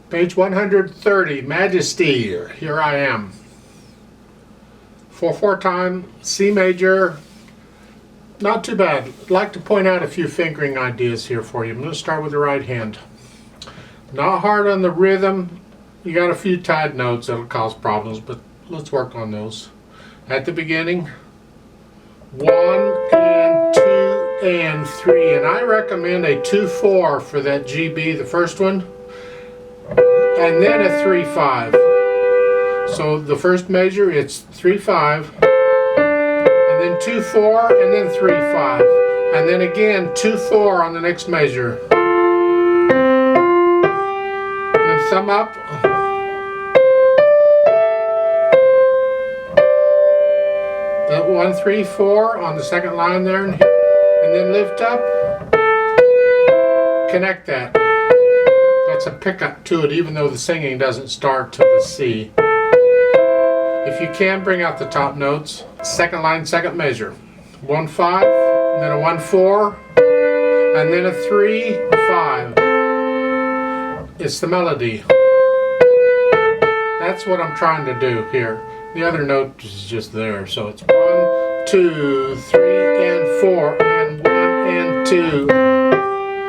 Page 130, Majesty. Here I am. 4/4 time, C major. Not too bad. I'd like to point out a few fingering ideas here for you. I'm going to start with the right hand. Not hard on the rhythm. You got a few tied notes that'll cause problems, but let's work on those. At the beginning, 1 and 2 and 3, and I recommend a 2/4 for that GB, the first one, and then a 3/5. So the first measure, it's 3/5, and then 2/4, and then 3/5, and then again 2/4 on the next measure. And then thumb up. That 1, 3, 4 on the second line there, and then lift up. Connect that. That's a pickup to it, even though the singing doesn't start to the C. If you can, bring out the top notes. Second line, second measure. 1/5, and then a 1/4, and then a 3/5. It's the melody. That's what I'm trying to do here. The other note is just there, so it's 1, 2, 3, and 4, and 1 and 2.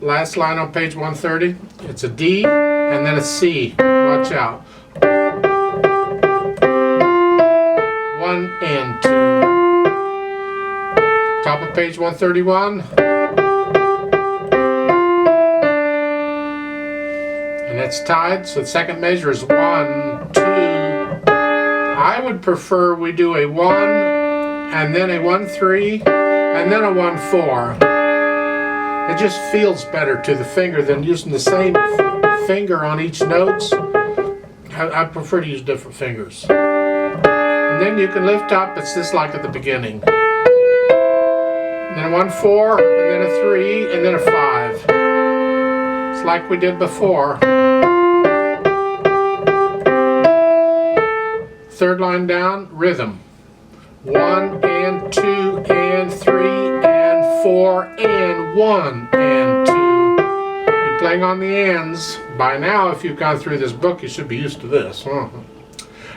Last line on page 130, it's a D and then a C. Watch out. 1 and 2. Top of page 131. And it's tied, so the second measure is 1, 2. I would prefer we do a 1 and then a 1, 3 and then a 1, 4. It just feels better to the finger than using the same finger on each notes. I prefer to use different fingers. And then you can lift up, it's just like at the beginning. And then a 1, 4, and then a 3, and then a 5. It's like we did before. Third line down, rhythm. 1 and 2 and 3 and 4 and 1 and 2. You're playing on the ands. By now, if you've gone through this book, you should be used to this.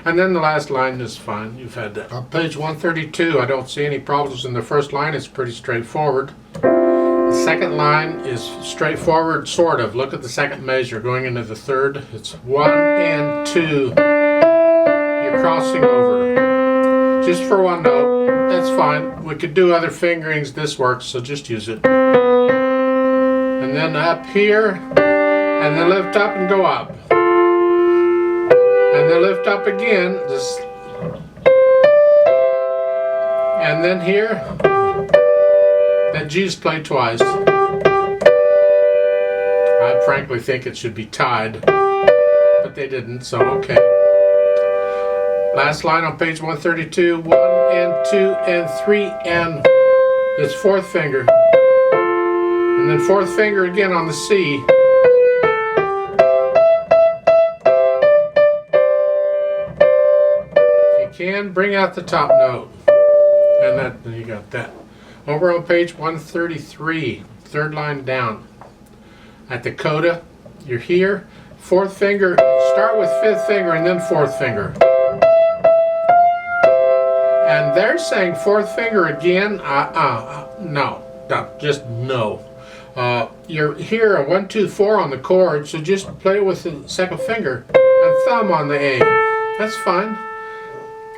And then the last line is fine. You've had that. On page 132, I don't see any problems in the first line. It's pretty straightforward. The second line is straightforward, sort of. Look at the second measure going into the third. It's 1 and 2. You're crossing over. Just for one note. That's fine. We could do other fingerings. This works, so just use it. And then up here, and then lift up and go up. And then lift up again, just, and then here, that G's played twice. I frankly think it should be tied, but they didn't, so okay. Last line on page 132, 1 and 2 and 3 and it's fourth finger. And then fourth finger again on the C. Can bring out the top note, and then you got that. Over on page 133, third line down, at the coda, you're here, fourth finger, start with fifth finger and then fourth finger. And they're saying fourth finger again, no, just no. You're here a 1, 2, 4 on the chord, so just play it with the second finger and thumb on the A. That's fine.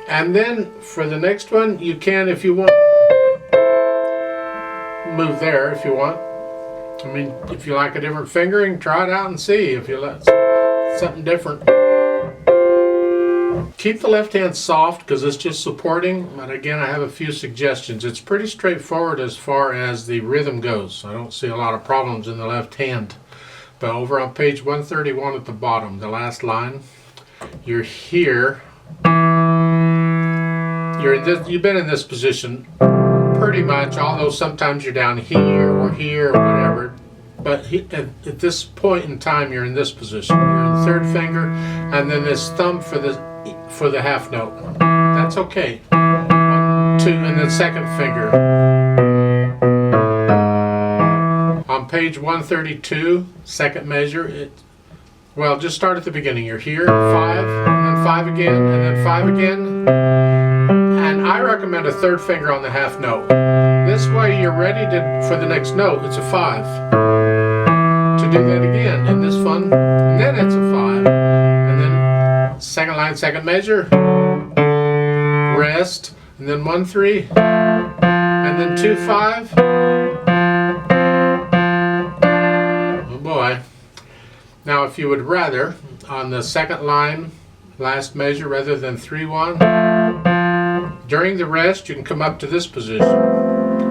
And then for the next one, you can, if you want, move there if you want. I mean, if you like a different fingering, try it out and see if you like something different. Keep the left hand soft because it's just supporting, but again, I have a few suggestions. It's pretty straightforward as far as the rhythm goes. I don't see a lot of problems in the left hand. But over on page 131 at the bottom, the last line, you're here. You've been in this position pretty much, although sometimes you're down here or whatever. But at this point in time, you're in this position. You're in the third finger, and then this thumb for the half note. That's okay. 1, 2, and then second finger. On page 132, second measure, Well, just start at the beginning. You're here, 5, and then 5 again, and then 5 again. And I recommend a third finger on the half note. This way you're ready for the next note. It's a 5. To do that again, isn't this fun? And then it's a 5. And then second line, second measure, rest, and then 1, 3, and then 2, 5. Oh boy. Now if you would rather, on the second line, last measure, rather than 3, 1, during the rest you can come up to this position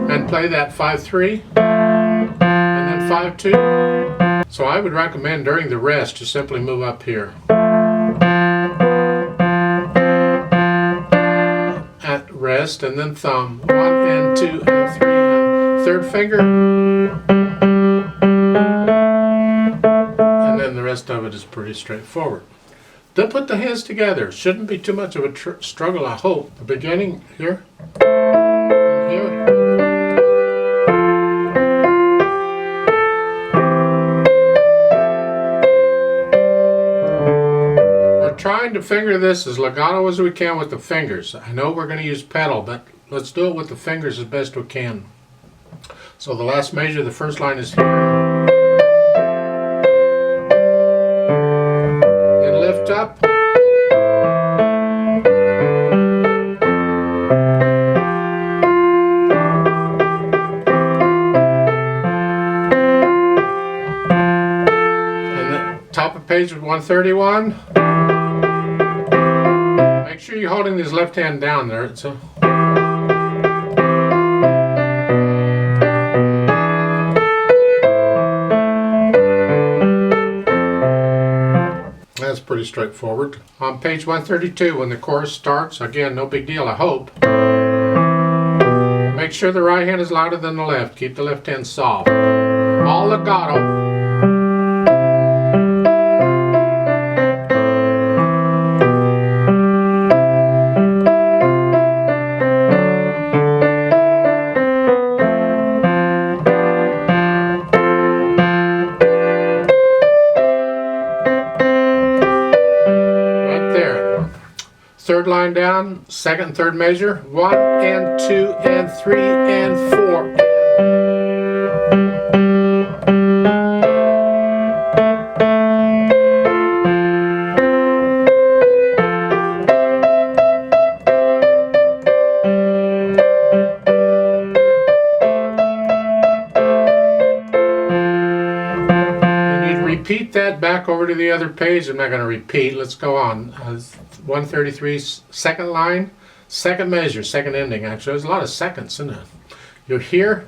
and play that 5, 3, and then 5, 2. So I would recommend during the rest to simply move up here. At rest, and then thumb. 1 and 2 and 3 and third finger. And then the rest of it is pretty straightforward. Then put the hands together. Shouldn't be too much of a struggle, I hope. The beginning here. And here. Trying to finger this as legato as we can with the fingers. I know we're going to use pedal, but let's do it with the fingers as best we can. So the last measure, the first line is here. Then lift up. And the top of page 131. Make sure you're holding this left hand down there. That's pretty straightforward. On page 132, when the chorus starts, again, no big deal, I hope. Make sure the right hand is louder than the left. Keep the left hand soft. All legato. Third line down, second and third measure, 1 and 2 and 3 and 4. And you'd repeat that back over to the other page. I'm not going to repeat. Let's go on. 133, second line, second measure, second ending. Actually, there's a lot of seconds in it. You're here.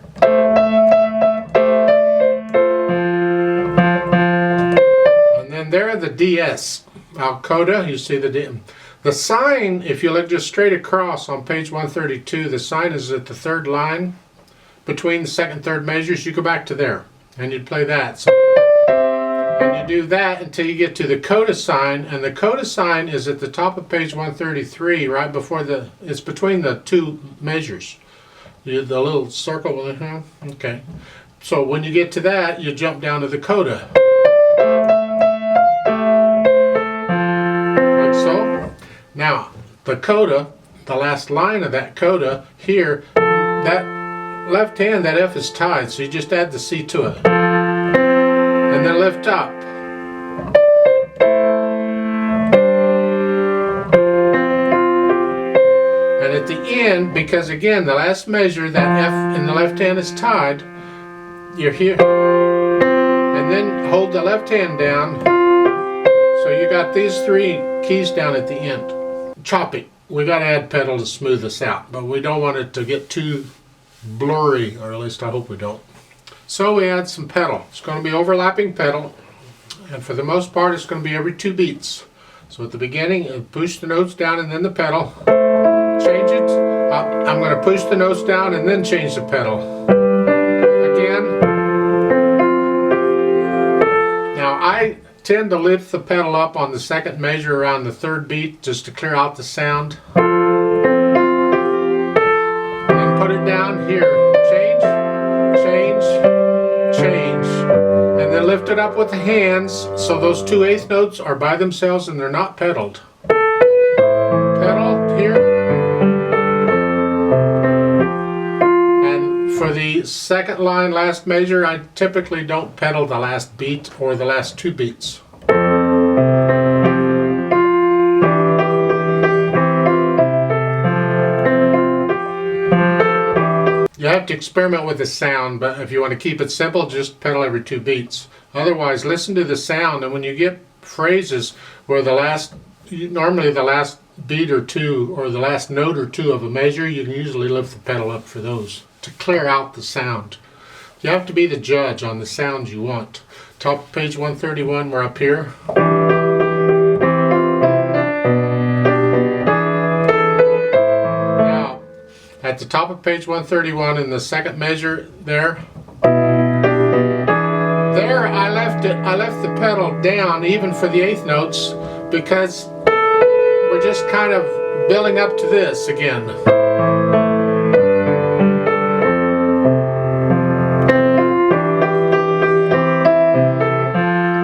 And then there are the DS. Coda, you see the sign, if you look just straight across on page 132, the sign is at the third line. Between the second and third measures, you go back to there. And you'd play that. So, and you do that until you get to the coda sign, and the coda sign is at the top of page 133, right before it's between the two measures. The little circle, okay. So when you get to that, you jump down to the coda. Like so. Now, the coda, the last line of that coda, here, that left hand, that F is tied, so you just add the C to it. And then lift up. And at the end, because again, the last measure, that F in the left hand is tied, you're here. And then hold the left hand down. So you got these three keys down at the end. Choppy. We got to add pedal to smooth this out, but we don't want it to get too blurry, or at least I hope we don't. So we add some pedal. It's going to be overlapping pedal, and for the most part it's going to be every 2 beats. So at the beginning, push the notes down and then the pedal. Change it. I'm going to push the notes down and then change the pedal. Again. Now I tend to lift the pedal up on the second measure around the third beat just to clear out the sound. And then put it down here. Change, change, change, and then lift lift it up with the hands, so those 2 eighth notes are by themselves and they're not pedaled. Pedal here. And for the second line, last measure, I typically don't pedal the last beat or the last 2 beats. You have to experiment with the sound, but if you want to keep it simple, just pedal every 2 beats. Otherwise, listen to the sound, and when you get phrases where normally the last beat or 2 or the last note or 2 of a measure, you can usually lift the pedal up for those to clear out the sound. You have to be the judge on the sound you want. Top of page 131, we're up here. At the top of page 131 in the second measure there I left the pedal down even for the eighth notes because we're just kind of building up to this again.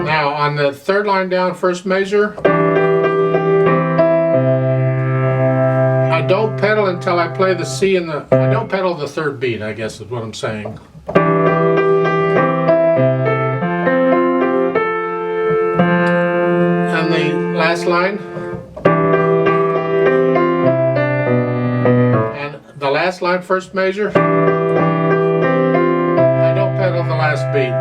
Now on the third line down, first measure, I don't pedal until I play the C and I don't pedal the third beat, I guess is what I'm saying. And the last line. And the last line, first measure, I don't pedal the last beat.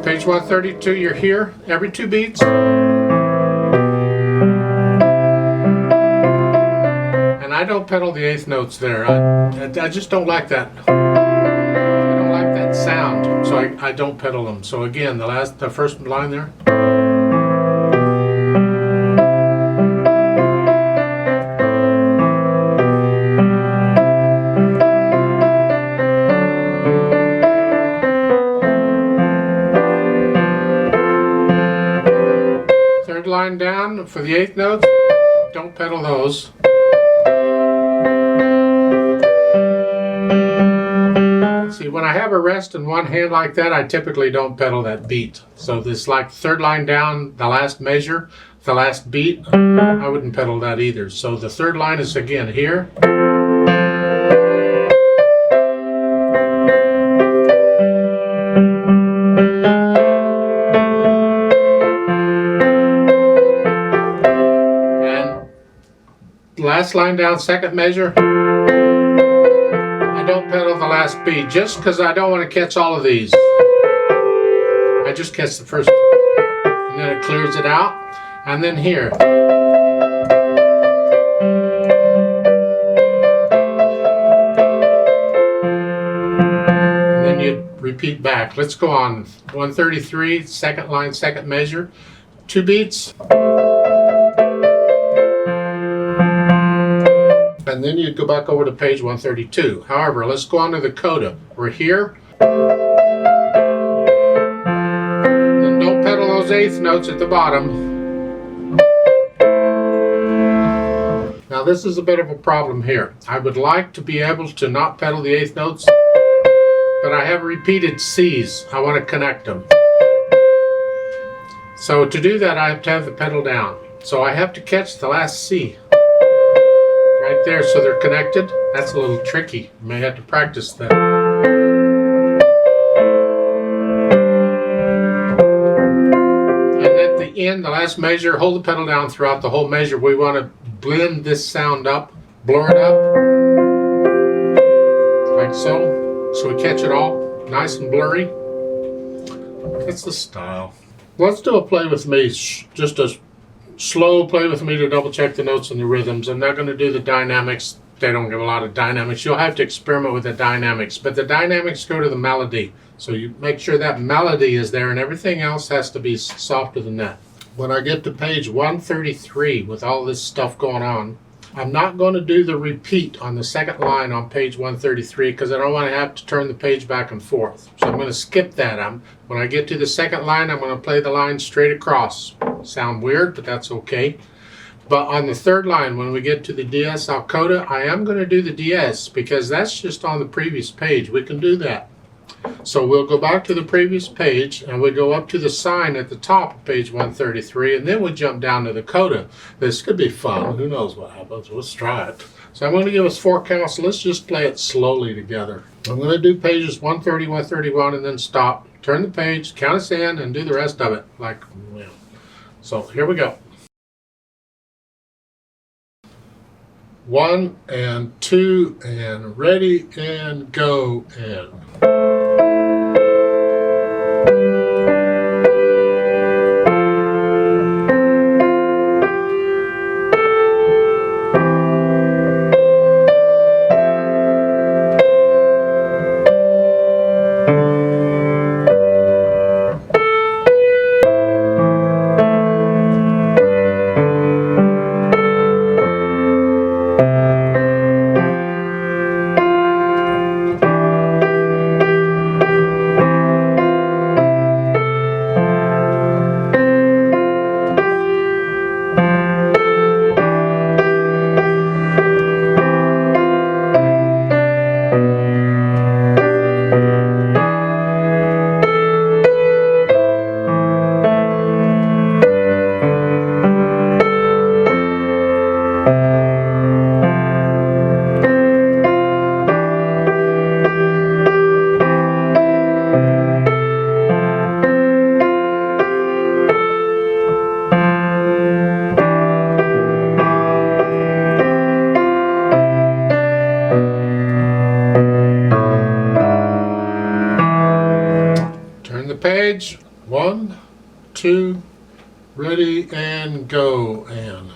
Page 132, you're here, every 2 beats. I don't pedal the eighth notes there. I just don't like that. I don't like that sound, so I don't pedal them. So again, the first line there. Third line down for the eighth notes. Don't pedal those. See, when I have a rest in one hand like that, I typically don't pedal that beat. So this like third line down, the last measure, the last beat, I wouldn't pedal that either. So the third line is again here. And last line down, second measure. Don't pedal the last beat just because I don't want to catch all of these. I just catch the first and then it clears it out, and then here and then you repeat back. Let's go on. 133, second line, second measure, 2 beats. And then you'd go back over to page 132. However, let's go on to the coda. We're here. Then don't pedal those eighth notes at the bottom. Now this is a bit of a problem here. I would like to be able to not pedal the eighth notes, but I have repeated C's. I want to connect them. So to do that, I have to have the pedal down. So I have to catch the last C. Right there, so they're connected. That's a little tricky. You may have to practice that. And at the end, the last measure, hold the pedal down throughout the whole measure. We want to blend this sound up, blur it up, like so we catch it all nice and blurry. That's the style. Let's do a play with me, just a slow play with me to double check the notes and the rhythms. I'm not going to do the dynamics. They don't give a lot of dynamics. You'll have to experiment with the dynamics, but the dynamics go to the melody. So you make sure that melody is there and everything else has to be softer than that. When I get to page 133 with all this stuff going on, I'm not going to do the repeat on the second line on page 133 because I don't want to have to turn the page back and forth. So I'm going to skip that. When I get to the second line, I'm going to play the line straight across. Sound weird, but that's okay. But on the third line, when we get to the DS al coda, I am going to do the DS because that's just on the previous page. We can do that. So we'll go back to the previous page and we go up to the sign at the top of page 133, and then we jump down to the coda. This could be fun. Who knows what happens? Let's try it. So I'm going to give us 4 counts. So let's just play it slowly together. I'm going to do pages 130, 131, and then stop. Turn the page, count us in, and do the rest of it. So here we go. 1 and 2 and ready and go and. Page 1, 2, ready and go and.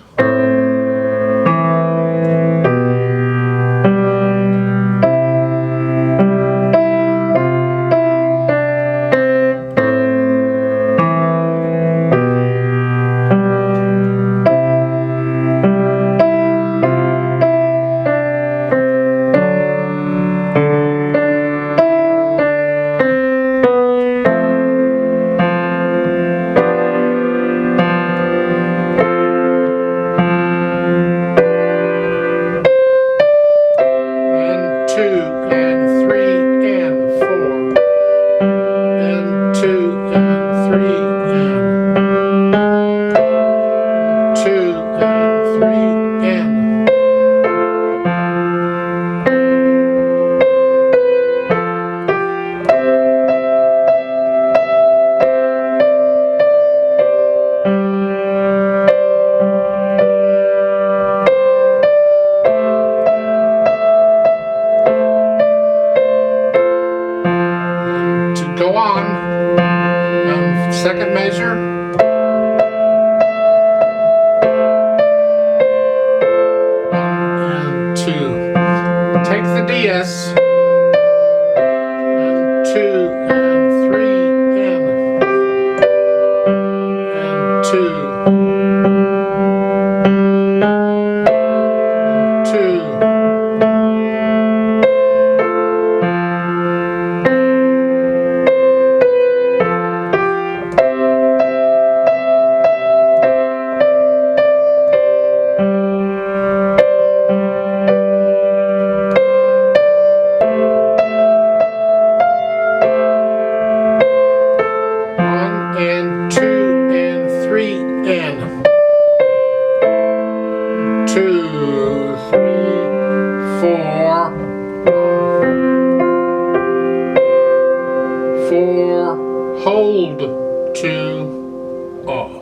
Go on. Second measure. And 2. Take the DS. And 2 and 3 in. And 2. 2. And 2 and 3 in. 2, 3, 4. 4. Hold 2 off.